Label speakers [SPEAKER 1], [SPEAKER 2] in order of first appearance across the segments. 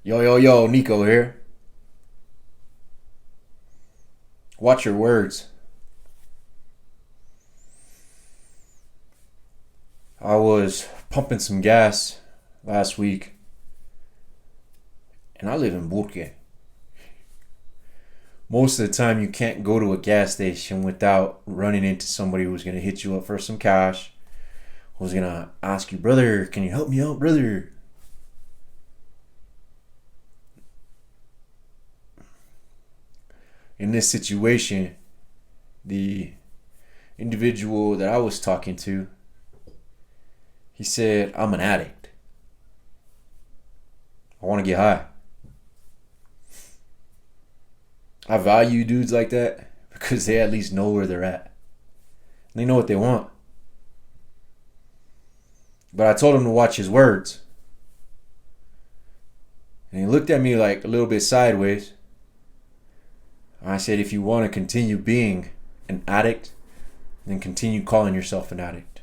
[SPEAKER 1] Yo, yo, yo, Nico here. Watch your words. I was pumping some gas last week, and I live in Burke. Most of the time, you can't go to a gas station without running into somebody who's going to hit you up for some cash, who's going to ask you, brother, can you help me out, brother? In this situation, the individual that I was talking to, he said, I'm an addict. I want to get high. I value dudes like that because they at least know where they're at. They know what they want. But I told him to watch his words. And he looked at me like a little bit sideways. I said, if you want to continue being an addict, then continue calling yourself an addict.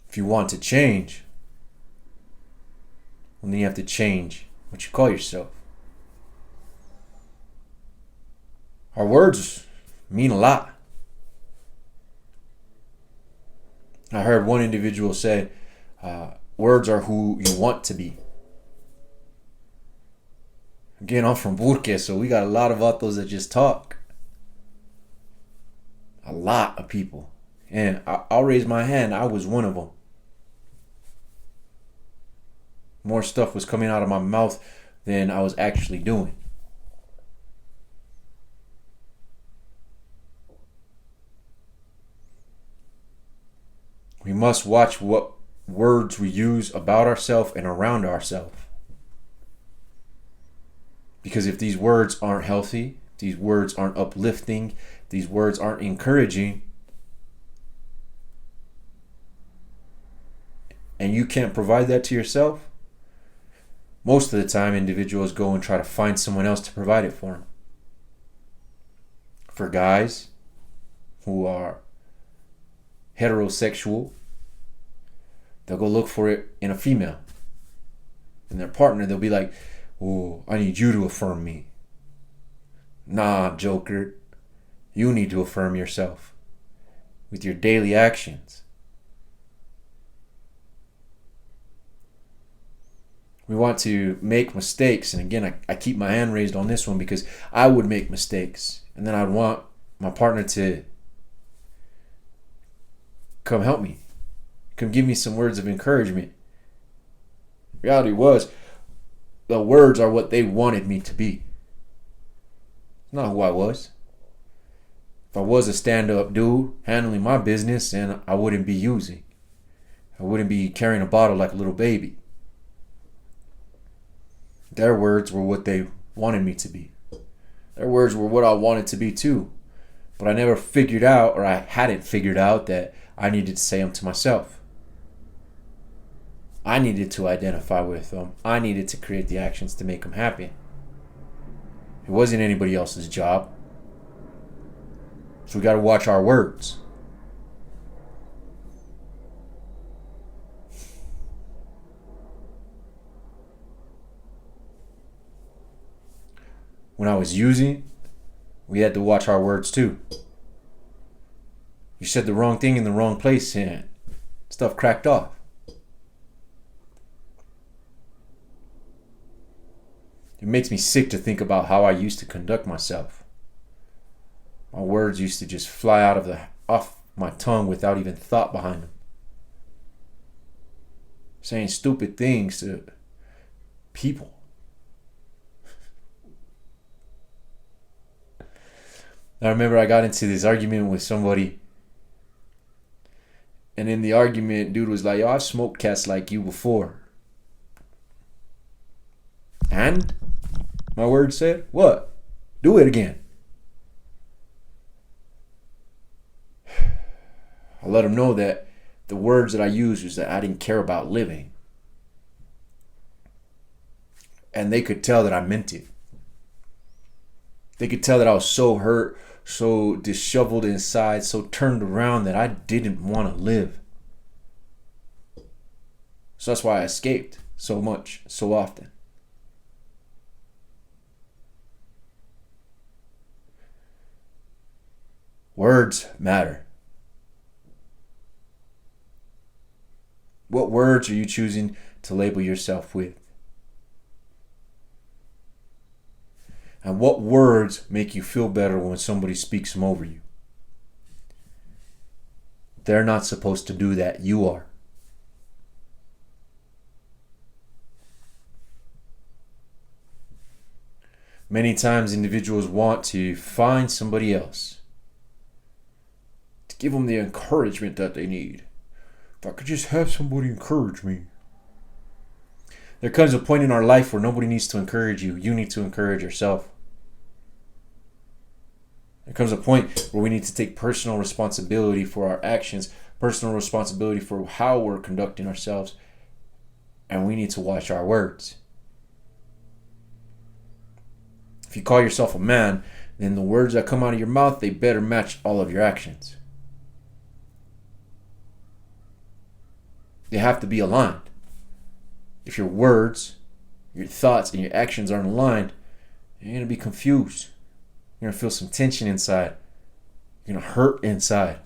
[SPEAKER 1] If you want to change, well, then you have to change what you call yourself. Our words mean a lot. I heard one individual say, words are who you want to be. Again, I'm from Burke, so we got a lot of vatos that just talk. A lot of people. And I'll raise my hand, I was one of them. More stuff was coming out of my mouth than I was actually doing. We must watch what words we use about ourselves and around ourselves. Because if these words aren't healthy, these words aren't uplifting, these words aren't encouraging, and you can't provide that to yourself, most of the time individuals go and try to find someone else to provide it for them. For guys who are heterosexual, they'll go look for it in a female. And their partner, they'll be like, oh, I need you to affirm me. Nah, Joker. You need to affirm yourself with your daily actions. We want to make mistakes. And again, I keep my hand raised on this one because I would make mistakes. And then I'd want my partner to come help me. Come give me some words of encouragement. Reality was, the words are what they wanted me to be. Not who I was. If I was a stand-up dude handling my business, then I wouldn't be using. I wouldn't be carrying a bottle like a little baby. Their words were what they wanted me to be. Their words were what I wanted to be too. But I never figured out, or I hadn't figured out, that I needed to say them to myself. I needed to identify with them. I needed to create the actions to make them happy. It wasn't anybody else's job. So we got to watch our words. When I was using, we had to watch our words too. You said the wrong thing in the wrong place and stuff cracked off. It makes me sick to think about how I used to conduct myself. My words used to just fly off my tongue without even thought behind them. Saying stupid things to people. I remember I got into this argument with somebody. And in the argument, dude was like, yo, I've smoked cats like you before. And my word said, what? Do it again. I let him know that the words that I used was that I didn't care about living. And they could tell that I meant it. They could tell that I was so hurt, so disheveled inside, so turned around that I didn't want to live. So that's why I escaped. so much, so often. Words matter. What words are you choosing to label yourself with? And what words make you feel better when somebody speaks them over you? They're not supposed to do that. You are. Many times individuals want to find somebody else to give them the encouragement that they need. If I could just have somebody encourage me. There comes a point in our life where nobody needs to encourage you. You need to encourage yourself. There comes a point where we need to take personal responsibility for our actions, personal responsibility for how we're conducting ourselves, and we need to watch our words. If you call yourself a man, then the words that come out of your mouth, they better match all of your actions. They have to be aligned. If your words, your thoughts, and your actions aren't aligned, you're going to be confused. You're going to feel some tension inside. You're going to hurt inside.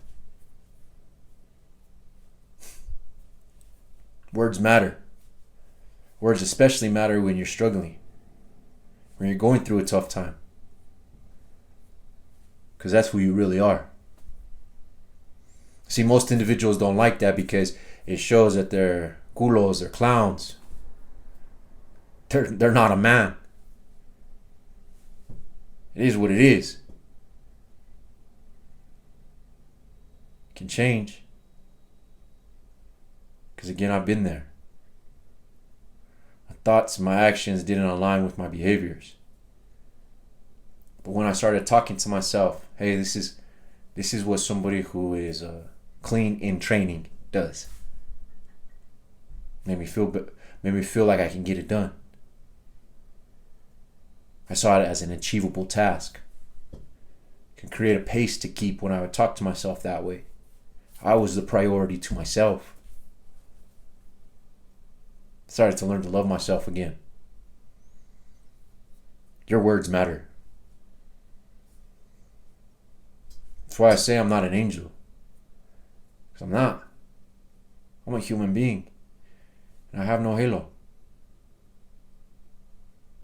[SPEAKER 1] Words matter. Words especially matter when you're struggling, when you're going through a tough time. Because that's who you really are. See, most individuals don't like that because it shows that they're culos, they're clowns. They're not a man. It is what it is. It can change. Because again, I've been there. My thoughts and my actions didn't align with my behaviors. But when I started talking to myself, hey, this is what somebody who is clean in training does. Made me feel like I can get it done. I saw it as an achievable task. I can create a pace to keep when I would talk to myself that way. I was the priority to myself. I started to learn to love myself again. Your words matter. That's why I say I'm not an angel. Because I'm not. I'm a human being. And I have no halo.